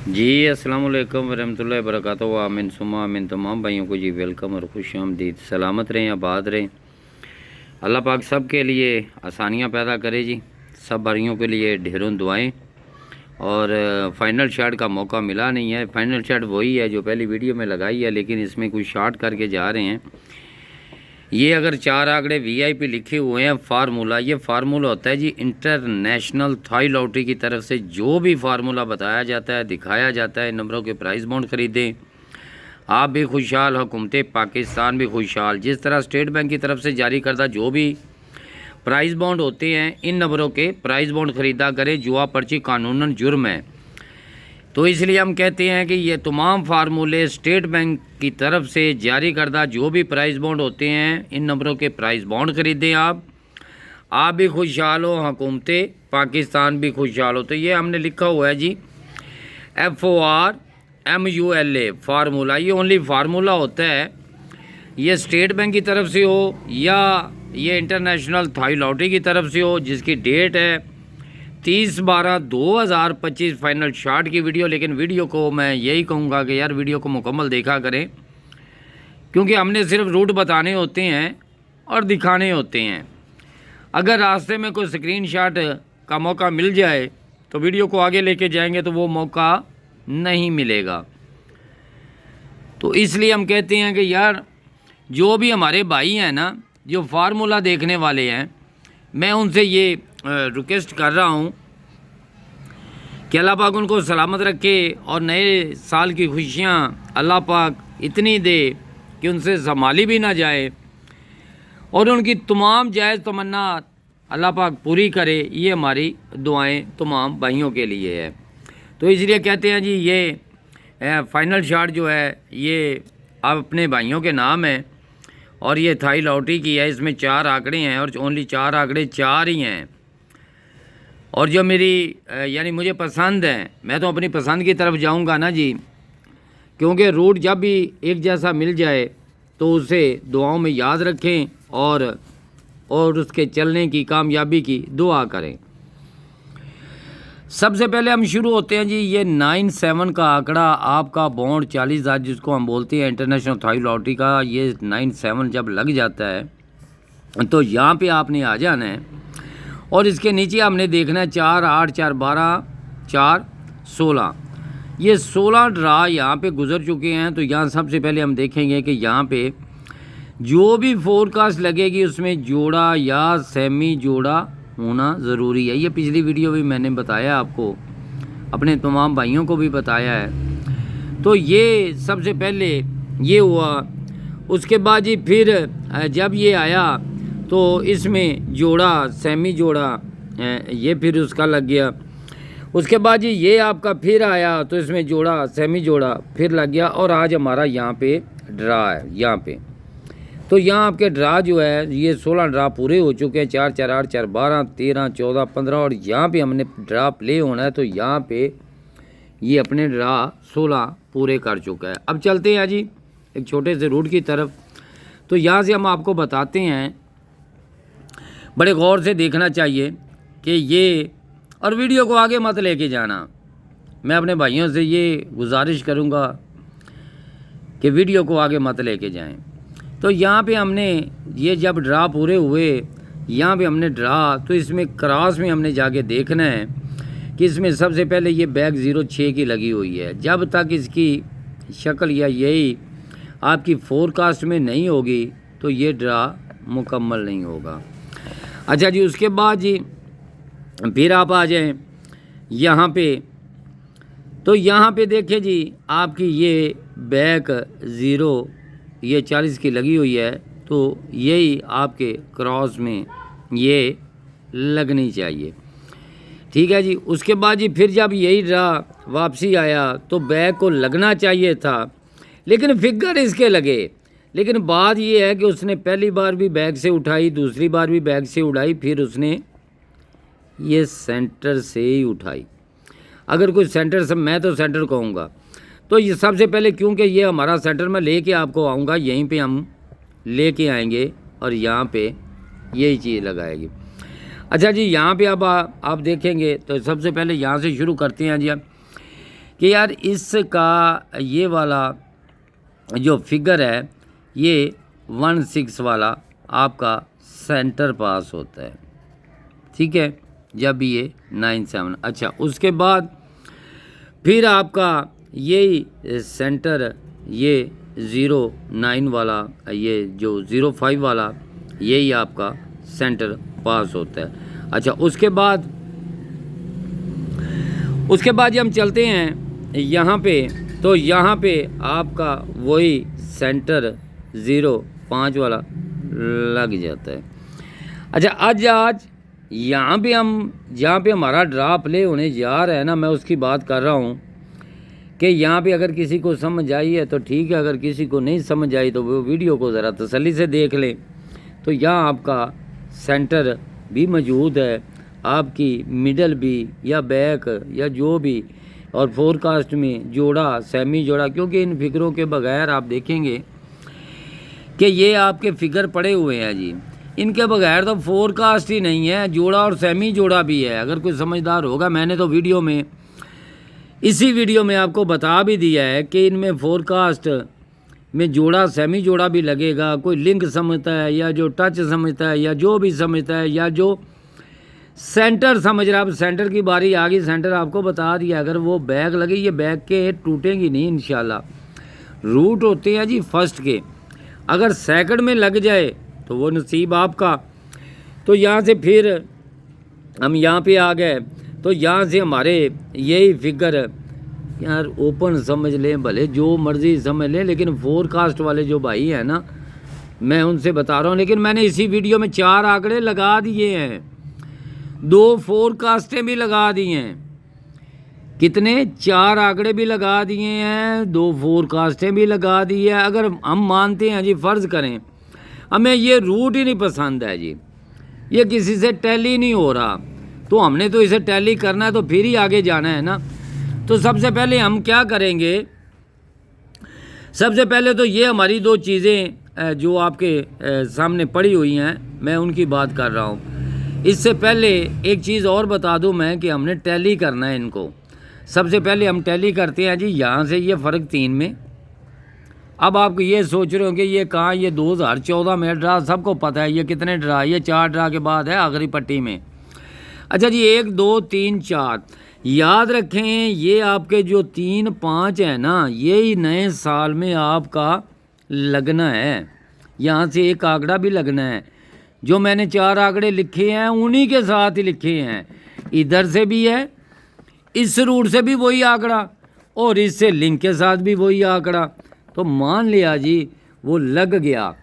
जी अस्सलाम वालेकुम वरहमतुल्लाहि वबरकातुहू। आमीन सुमा आमीन। तमाम भाइयों को जी वेलकम और खुश आमदीद। सलामत रहें, आबाद रहें। अल्लाह पाक सब के लिए आसानियाँ पैदा करे जी। सब भाइयों के लिए ढेरों दुआएं। और फ़ाइनल शॉट का मौका मिला नहीं है। फ़ाइनल शॉट वही है जो पहली वीडियो में लगाई है, लेकिन इसमें कुछ शॉर्ट करके जा रहे हैं। ये अगर 4 आंकड़े वीआईपी लिखे हुए हैं फार्मूला, ये फार्मूला होता है जी इंटरनेशनल थाई लॉटरी की तरफ से जो भी फार्मूला बताया जाता है, दिखाया जाता है। नंबरों के प्राइस बॉन्ड ख़रीदें, आप भी खुशहाल, हुकूमत पाकिस्तान भी खुशहाल। जिस तरह स्टेट बैंक की तरफ से जारी करदा जो भी प्राइस बॉन्ड होते हैं, इन नंबरों के प्राइस बॉन्ड ख़रीदा करें। जुआ पर्ची कानूनन जुर्म है, तो इसलिए हम कहते हैं कि ये तमाम फार्मूले स्टेट बैंक की तरफ से जारी करदा जो भी प्राइस बॉन्ड होते हैं, इन नंबरों के प्राइस बॉन्ड ख़रीदें। आप भी खुशहाल हो, हुकूमत पाकिस्तान भी खुशहाल हो। तो ये हमने लिखा हुआ है जी FORMULA फार्मूला। ये ओनली फार्मूला होता है। ये स्टेट बैंक की तरफ से हो या ये इंटरनेशनल थाई लॉटरी की तरफ से हो, जिसकी डेट है 30/12/2025 फ़ाइनल शॉट की वीडियो। लेकिन वीडियो को मैं यही कहूँगा कि यार वीडियो को मुकम्मल देखा करें, क्योंकि हमने सिर्फ रूट बताने होते हैं और दिखाने होते हैं। अगर रास्ते में कोई स्क्रीनशॉट का मौका मिल जाए तो वीडियो को आगे लेके जाएंगे तो वो मौका नहीं मिलेगा। तो इसलिए हम कहते हैं कि यार जो भी हमारे भाई हैं ना, जो फार्मूला देखने वाले हैं, मैं उनसे ये रिक्वेस्ट कर रहा हूँ कि अल्लाह पाक उनको सलामत रखे और नए साल की खुशियाँ अल्लाह पाक इतनी दे कि उनसे संभाली भी ना जाए, और उनकी तमाम जायज़ तमन्ना अल्लाह पाक पूरी करे। ये हमारी दुआएं तमाम भाइयों के लिए है। तो इसलिए कहते हैं जी ये फ़ाइनल शॉट जो है ये अब अपने भाइयों के नाम है, और ये थाई लॉटरी की है। इसमें 4 आंकड़े हैं और ओनली 4 आंकड़े 4 ही हैं। और जो मेरी यानी मुझे पसंद है, मैं तो अपनी पसंद की तरफ जाऊंगा ना जी, क्योंकि रूट जब भी एक जैसा मिल जाए तो उसे दुआओं में याद रखें और उसके चलने की कामयाबी की दुआ करें। सबसे पहले हम शुरू होते हैं जी। ये 97 का आंकड़ा आपका बॉन्ड 40,000 जिसको हम बोलते हैं इंटरनेशनल थाई लॉटरी का, ये 97 जब लग जाता है तो यहाँ पे आपने आ जाना है और इसके नीचे हमने देखना है 4, 8, 4, 12, 4, 16। ये 16 ड्रा यहाँ पे गुजर चुके हैं। तो यहाँ सबसे पहले हम देखेंगे कि यहाँ पे जो भी फोरकास्ट लगेगी उसमें जोड़ा या सेमी जोड़ा होना ज़रूरी है। ये पिछली वीडियो भी मैंने बताया आपको, अपने तमाम भाइयों को भी बताया है। तो ये सबसे पहले ये हुआ। उसके बाद जी फिर जब ये आया तो इसमें जोड़ा सेमी जोड़ा ये फिर उसका लग गया। उसके बाद जी ये आपका फिर आया तो इसमें जोड़ा सेमी जोड़ा फिर लग गया। और आज हमारा यहाँ पे ड्रा है यहाँ पे। तो यहाँ आपके ड्रा जो है ये 16 ड्रा पूरे हो चुके हैं। 4, 4, 8, 4, 12, 13, 14, 15 और यहाँ पे हमने ड्रा प्ले होना है। तो यहाँ पे ये अपने ड्रा 16 पूरे कर चुका है। अब चलते हैं जी एक छोटे से रूट की तरफ। तो यहाँ से हम आपको बताते हैं, बड़े गौर से देखना चाहिए कि ये, और वीडियो को आगे मत लेके जाना। मैं अपने भाइयों से ये गुजारिश करूँगा कि वीडियो को आगे मत लेके जाएं। तो यहाँ पे हमने ये जब ड्रा पूरे हुए, यहाँ पे हमने ड्रा, तो इसमें क्रॉस में हमने जाके देखना है कि इसमें सबसे पहले ये बैग 06 की लगी हुई है। जब तक इसकी शक्ल या यही आपकी फोरकास्ट में नहीं होगी तो ये ड्रा मुकम्मल नहीं होगा। अच्छा जी, उसके बाद जी फिर आप आ जाएं यहाँ पे। तो यहाँ पे देखिए जी आपकी ये बैक 0 ये 40 की लगी हुई है। तो यही आपके क्रॉस में ये लगनी चाहिए, ठीक है जी। उसके बाद जी फिर जब यही ड्रा वापसी आया तो बैग को लगना चाहिए था, लेकिन फिगर इसके लगे। लेकिन बात ये है कि उसने पहली बार भी बैग से उठाई, दूसरी बार भी बैग से उठाई, फिर उसने ये सेंटर से ही उठाई। अगर कोई सेंटर से, मैं तो सेंटर कहूँगा। तो ये सबसे पहले, क्योंकि ये हमारा सेंटर में लेके आपको आऊँगा, यहीं पे हम लेके आएंगे और यहाँ पे यही चीज़ लगाएगी। अच्छा जी, यहाँ पे अब आप देखेंगे तो सबसे पहले यहाँ से शुरू करते हैं जी। कि यार इसका ये वाला जो फिगर है ये 16 वाला आपका सेंटर पास होता है, ठीक है, जब ये 97। अच्छा, उसके बाद फिर आपका यही सेंटर ये 09 वाला, ये जो 05 वाला, यही आपका सेंटर पास होता है। अच्छा, उसके बाद जब हम चलते हैं यहाँ पे, तो यहाँ पे आपका वही सेंटर 05 वाला लग जाता है। अच्छा, आज यहाँ पे हम जहाँ पे हमारा ड्रा प्ले होने जा रहा है ना, मैं उसकी बात कर रहा हूँ कि यहाँ पे अगर किसी को समझ आई है तो ठीक है, अगर किसी को नहीं समझ आई तो वो वीडियो को ज़रा तसल्ली से देख लें। तो यहाँ आपका सेंटर भी मौजूद है, आपकी मिडल भी या बैक या जो भी, और फोरकास्ट में जोड़ा, सेमी जोड़ा, क्योंकि इन फिगरों के बगैर आप देखेंगे कि ये आपके फिगर पड़े हुए हैं जी, इनके बगैर तो फोरकास्ट ही नहीं है, जोड़ा और सेमी जोड़ा भी है। अगर कोई समझदार होगा, मैंने तो इसी वीडियो में आपको बता भी दिया है कि इनमें फोरकास्ट में जोड़ा सेमी जोड़ा भी लगेगा। कोई लिंक समझता है या जो टच समझता है या जो भी समझता है या जो सेंटर समझ रहा है, अब सेंटर की बारी आ गई, सेंटर आपको बता दिया। अगर वो बैग लगे, ये बैग के टूटेंगी नहीं इंशाल्लाह, रूट होते हैं जी फर्स्ट के, अगर सेकंड में लग जाए तो वो नसीब आपका। तो यहाँ से फिर हम यहाँ पे आ गए, तो यहाँ से हमारे यही फिगर, यार ओपन समझ लें, भले जो मर्ज़ी समझ लें, लेकिन फोरकास्ट वाले जो भाई हैं ना, मैं उनसे बता रहा हूँ। लेकिन मैंने इसी वीडियो में 4 आंकड़े लगा दिए हैं, 2 फोरकास्टें भी लगा दी हैं। कितने? 4 आंकड़े भी लगा दिए हैं, 2 फोरकास्टें भी लगा दी है। अगर हम मानते हैं जी, फ़र्ज़ करें हमें ये रूट ही नहीं पसंद है जी, ये किसी से टैली नहीं हो रहा, तो हमने तो इसे टैली करना है, तो फिर ही आगे जाना है ना। तो सबसे पहले हम क्या करेंगे, सबसे पहले तो ये हमारी 2 चीज़ें जो आपके सामने पड़ी हुई हैं, मैं उनकी बात कर रहा हूँ। इससे पहले एक चीज़ और बता दूँ मैं कि हमने टैली करना है इनको। सबसे पहले हम टैली करते हैं जी, यहाँ से ये फ़र्क 3 में। अब आप ये सोच रहे हो कि ये कहाँ, ये 2014 में ड्रा, सबको पता है ये कितने ड्रा, ये 4 ड्रा के बाद है आखिरी पट्टी में। अच्छा जी, 1 2 3 4 याद रखें, ये आपके जो 3 5 है ना, यही नए साल में आपका लगना है। यहाँ से एक आंकड़ा भी लगना है, जो मैंने 4 आंकड़े लिखे हैं उन्हीं के साथ ही लिखे हैं। इधर से भी है, इस रूट से भी वही आंकड़ा, और इससे लिंक के साथ भी वही आंकड़ा। तो मान लिया जी वो लग गया,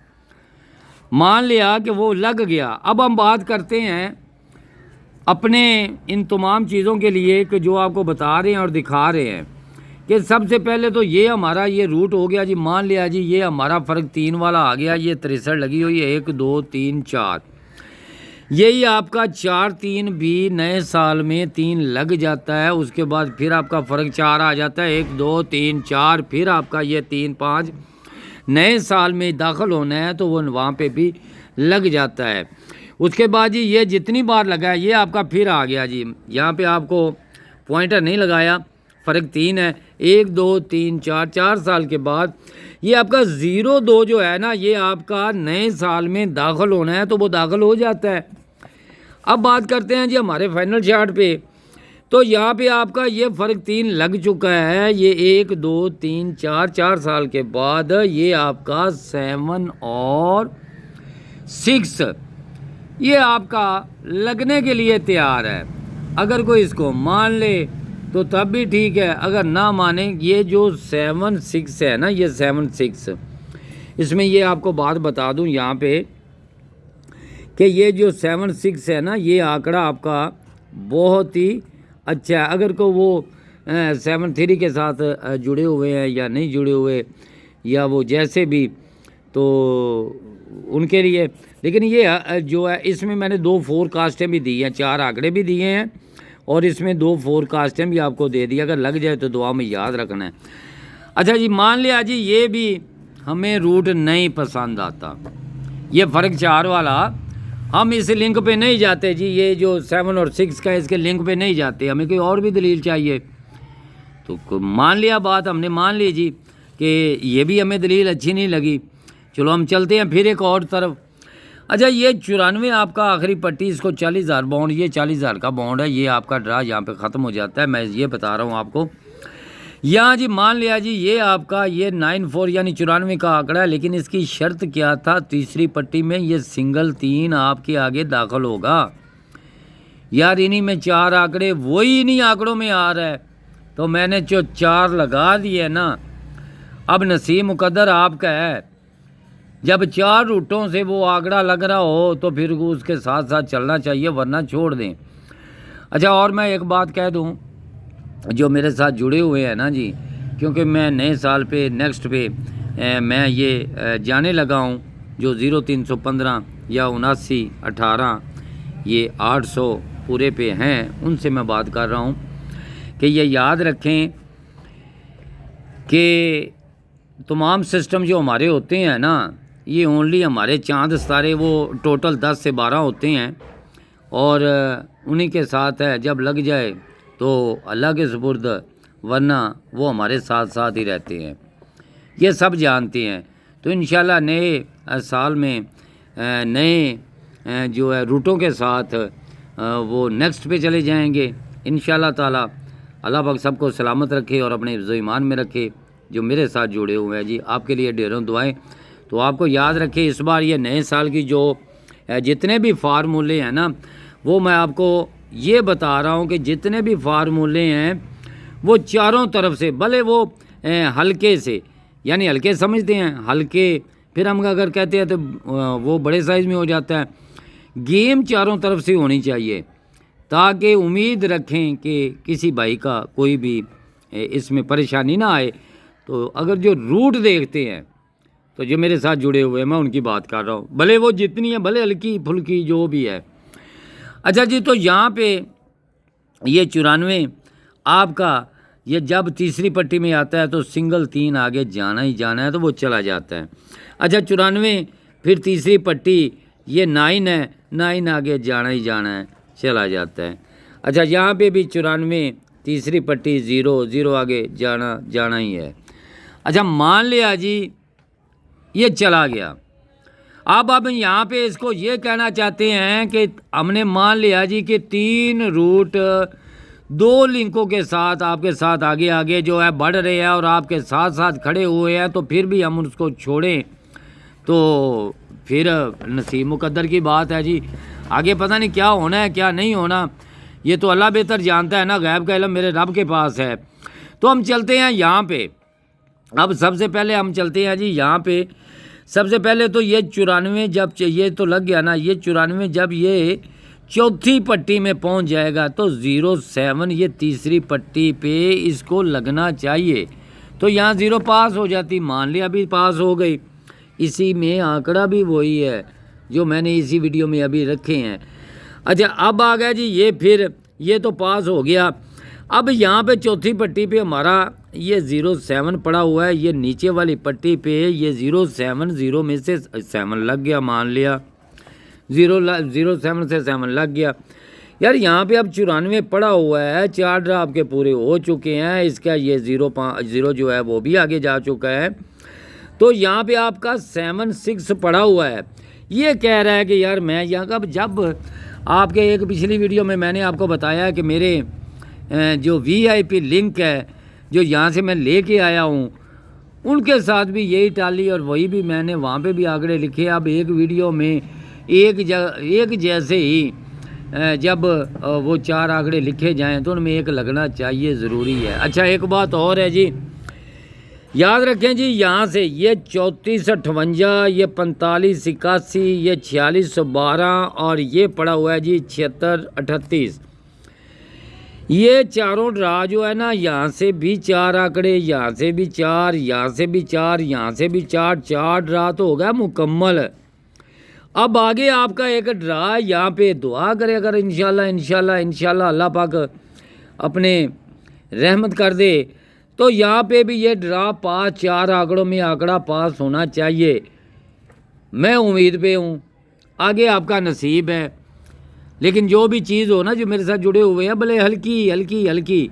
मान लिया कि वो लग गया। अब हम बात करते हैं अपने इन तमाम चीज़ों के लिए कि जो आपको बता रहे हैं और दिखा रहे हैं, कि सबसे पहले तो ये हमारा ये रूट हो गया जी। मान लिया जी ये हमारा फ़र्क 3 वाला आ गया, ये 63 लगी हुई है, 1 2 3 4, यही आपका 4 3 भी नए साल में 3 लग जाता है। उसके बाद फिर आपका फ़र्क 4 आ जाता है, 1 2 3 4, फिर आपका ये 3 5 नए साल में दाखिल होना है, तो वो वहाँ पे भी लग जाता है। उसके बाद जी ये जितनी बार लगा है, ये आपका फिर आ गया जी। यहाँ पे आपको पॉइंटर नहीं लगाया, फ़र्क 3 है, 1 2 3 4, 4 साल के बाद ये आपका 0 2 जो है ना, ये आपका नए साल में दाखिल होना है, तो वो दाखिल हो जाता है। अब बात करते हैं जी हमारे फाइनल चार्ट पे, तो यहाँ पे आपका ये फ़र्क 3 लग चुका है, ये 1 2 3 4, 4 साल के बाद ये आपका 7 और 6 ये आपका लगने के लिए तैयार है। अगर कोई इसको मान ले तो तब भी ठीक है, अगर ना माने, ये जो 7 6 है ना, ये 7 6, इसमें ये आपको बात बता दूं यहाँ पे कि ये जो 7 6 है ना, ये आंकड़ा आपका बहुत ही अच्छा है। अगर को वो 7 3 के साथ जुड़े हुए हैं या नहीं जुड़े हुए, या वो जैसे भी, तो उनके लिए। लेकिन ये जो है, इसमें मैंने 2 फोरकास्टें भी दी हैं, 4 आंकड़े भी दिए हैं, और इसमें 2 फोरकास्टें भी आपको दे दी। अगर लग जाए तो दुआ में याद रखना है। अच्छा जी, मान लिया जी ये भी हमें रूट नहीं पसंद आता, ये फ़र्क 4 वाला, हम इस लिंक पे नहीं जाते जी, ये जो 7 और 6 का, इसके लिंक पे नहीं जाते, हमें कोई और भी दलील चाहिए। तो मान लिया बात, हमने मान ली जी कि ये भी हमें दलील अच्छी नहीं लगी। चलो हम चलते हैं फिर एक और तरफ। अच्छा, ये 94 आपका आखिरी पट्टी, इसको 40,000 बॉन्ड, ये 40,000 का बॉन्ड है, ये आपका ड्रा यहाँ पे ख़त्म हो जाता है। मैं ये बता रहा हूँ आपको। यहाँ जी मान लिया जी ये आपका ये 94 यानी 94 का आंकड़ा है, लेकिन इसकी शर्त क्या था, तीसरी पट्टी में ये सिंगल 3 आपके आगे दाखिल होगा। यार इन्हीं में 4 आंकड़े, वही इन्हीं आंकड़ों में आ रहा है, तो मैंने जो 4 लगा दिए ना। अब नसीब मुकद्दर आपका है, जब 4 रूटों से वो आंकड़ा लग रहा हो तो फिर उसके साथ साथ चलना चाहिए, वरना छोड़ दें। अच्छा, और मैं एक बात कह दूं, जो मेरे साथ जुड़े हुए हैं ना जी, क्योंकि मैं नए साल पे नेक्स्ट पे मैं ये जाने लगा हूं, जो 0315 या 79 18 ये 800 पूरे पे हैं, उनसे मैं बात कर रहा हूं कि ये याद रखें कि तमाम सिस्टम जो हमारे होते हैं ना, ये ओनली हमारे चांद सितारे वो टोटल 10 से 12 होते हैं, और उन्हीं के साथ है, जब लग जाए तो अल्लाह के सुपुर्द, वरना वो हमारे साथ साथ ही रहते हैं, ये सब जानते हैं। तो इंशाल्लाह नए साल में नए जो है रूटों के साथ वो नेक्स्ट पे चले जाएंगे इंशाल्लाह ताला। अल्लाह पाक सबको सलामत रखे और अपने हिफ्ज़ ईमान में रखे। जो मेरे साथ जुड़े हुए हैं जी, आपके लिए ढेरों दुआएं। तो आपको याद रखे, इस बार ये नए साल की जो जितने भी फार्मूले हैं ना, वो मैं आपको ये बता रहा हूँ कि जितने भी फार्मूले हैं वो चारों तरफ से, भले वो हल्के से, यानी हल्के समझते हैं हल्के, फिर हम अगर कहते हैं तो वो बड़े साइज़ में हो जाता है। गेम चारों तरफ से होनी चाहिए, ताकि उम्मीद रखें कि किसी भाई का कोई भी इसमें परेशानी ना आए। तो अगर जो रूट देखते हैं, तो जो मेरे साथ जुड़े हुए हैं, मैं उनकी बात कर रहा हूँ, भले वो जितनी है, भले हल्की फुल्की जो भी है। अच्छा जी, तो यहाँ पे ये 94 आपका ये जब तीसरी पट्टी में आता है तो सिंगल 3 आगे जाना ही जाना है, तो वो चला जाता है। अच्छा, 94 फिर तीसरी पट्टी ये 9 है, 9 आगे जाना ही जाना है, चला जाता है। अच्छा, यहाँ पे भी 94 तीसरी पट्टी 0 0 आगे जाना जाना ही है। अच्छा, मान लिया जी ये चला गया। अब यहाँ पे इसको ये कहना चाहते हैं कि हमने मान लिया जी कि 3 रूट 2 लिंकों के साथ आपके साथ आगे आगे जो है बढ़ रहे हैं और आपके साथ साथ खड़े हुए हैं, तो फिर भी हम उसको छोड़ें तो फिर नसीब मुकद्दर की बात है जी। आगे पता नहीं क्या होना है क्या नहीं होना, ये तो अल्लाह बेहतर जानता है ना, गैब का इल्म मेरे रब के पास है। तो हम चलते हैं यहाँ पे। अब सबसे पहले हम चलते हैं जी यहाँ पे। सबसे पहले तो ये 94 जब ये तो लग गया ना, ये 94 जब ये चौथी पट्टी में पहुंच जाएगा तो 07 ये तीसरी पट्टी पे इसको लगना चाहिए, तो यहाँ 0 पास हो जाती। मान लिया अभी पास हो गई, इसी में आंकड़ा भी वही है जो मैंने इसी वीडियो में अभी रखे हैं। अच्छा, अब आ गया जी ये, फिर ये तो पास हो गया। अब यहाँ पे चौथी पट्टी पे हमारा ये 07 पड़ा हुआ है, ये नीचे वाली पट्टी पे ये 07 0 में से 7 लग गया, मान लिया 07 से 7 लग गया। यार यहाँ पे अब 94 पड़ा हुआ है, 4 ड्रा आपके पूरे हो चुके हैं, इसका ये 0 जो है वो भी आगे जा चुका है। तो यहाँ पे आपका 7 6 पड़ा हुआ है। ये कह रहा है कि यार मैं यहाँ का, जब आपके एक पिछली वीडियो में मैंने आपको बताया कि मेरे जो VIP लिंक है जो यहाँ से मैं लेके आया हूँ, उनके साथ भी यही टाली और वही भी मैंने वहाँ पे भी आंकड़े लिखे। अब एक वीडियो में एक जैसे ही जब वो 4 आंकड़े लिखे जाएं तो उनमें एक लगना चाहिए, ज़रूरी है। अच्छा, एक बात और है जी, याद रखें जी, यहाँ से ये 34 58, ये 45 81, ये 46 12 और ये पड़ा हुआ है जी 76 38। ये चारों ड्रा जो है ना, यहाँ से भी 4 आंकड़े, यहाँ से भी 4, यहाँ से भी 4, यहाँ से भी 4 ड्रा तो हो गया मुकम्मल। अब आगे आपका एक ड्रा यहाँ पे, दुआ करे अगर इंशाल्लाह अल्लाह पाक अपने रहमत कर दे, तो यहाँ पे भी ये ड्रा पास 4 आंकड़ों में आंकड़ा पास होना चाहिए। मैं उम्मीद पे हूँ, आगे आपका नसीब है। लेकिन जो भी चीज़ हो ना, जो मेरे साथ जुड़े हुए हैं, भले हल्की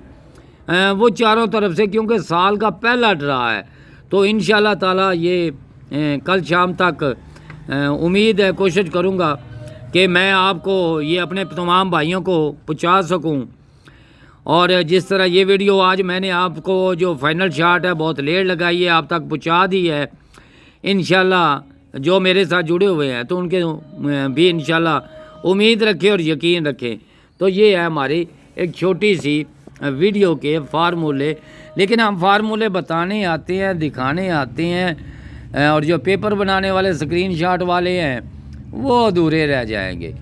वो चारों तरफ से, क्योंकि साल का पहला ड्रा है। तो इंशाल्लाह ताला ये कल शाम तक उम्मीद है, कोशिश करूँगा कि मैं आपको ये अपने तमाम भाइयों को पहुँचा सकूँ। और जिस तरह ये वीडियो आज मैंने आपको जो फाइनल शॉट है बहुत लेट लगाई है, आप तक पहुँचा दी है। इंशाल्लाह जो मेरे साथ जुड़े हुए हैं तो उनके भी इंशाल्लाह उम्मीद रखें और यकीन रखें। तो ये है हमारी एक छोटी सी वीडियो के फार्मूले। लेकिन हम फार्मूले बताने आते हैं, दिखाने आते हैं, और जो पेपर बनाने वाले स्क्रीनशॉट वाले हैं वो अधूरे रह जाएंगे।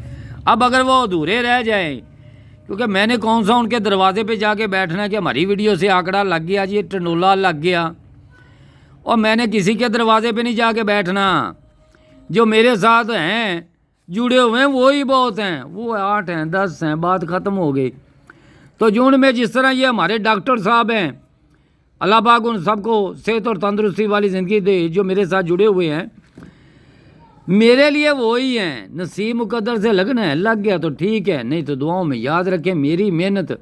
अब अगर वो अधूरे रह जाएं, क्योंकि मैंने कौन सा उनके दरवाजे पे जाके बैठना है कि हमारी वीडियो से आंकड़ा लग गया जी, टंडोला लग गया, और मैंने किसी के दरवाजे पे नहीं जाके बैठना। जो मेरे साथ हैं जुड़े हुए हैं वो ही बहुत हैं, वो 8 हैं 10 हैं, बात ख़त्म हो गई। तो जून में जिस तरह ये हमारे डॉक्टर साहब हैं, अल्लाह पाक उन सबको सेहत और तंदुरुस्ती वाली ज़िंदगी दे, जो मेरे साथ जुड़े हुए हैं, मेरे लिए वो ही हैं। नसीब मुकद्दर से लगना है, लग गया तो ठीक है, नहीं तो दुआओं में याद रखें मेरी मेहनत।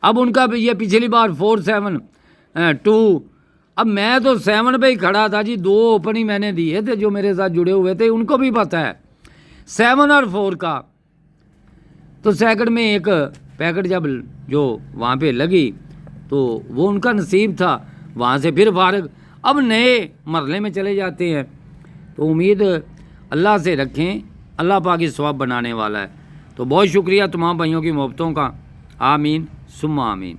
अब उनका भी ये पिछली बार 4-7-2, अब मैं तो 7 पे ही खड़ा था जी। 2 ओपन ही मैंने दिए थे, जो मेरे साथ जुड़े हुए थे उनको भी पता है 7 और 4 का। तो सेकंड में एक पैकेट जब जो वहाँ पे लगी तो वो उनका नसीब था, वहाँ से फिर फारग अब नए मरले में चले जाते हैं। तो उम्मीद अल्लाह से रखें, अल्लाह पाक की सवाब बनाने वाला है। तो बहुत शुक्रिया तमाम भाइयों की मोहब्बतों का। आमीन सुम्मा आमीन।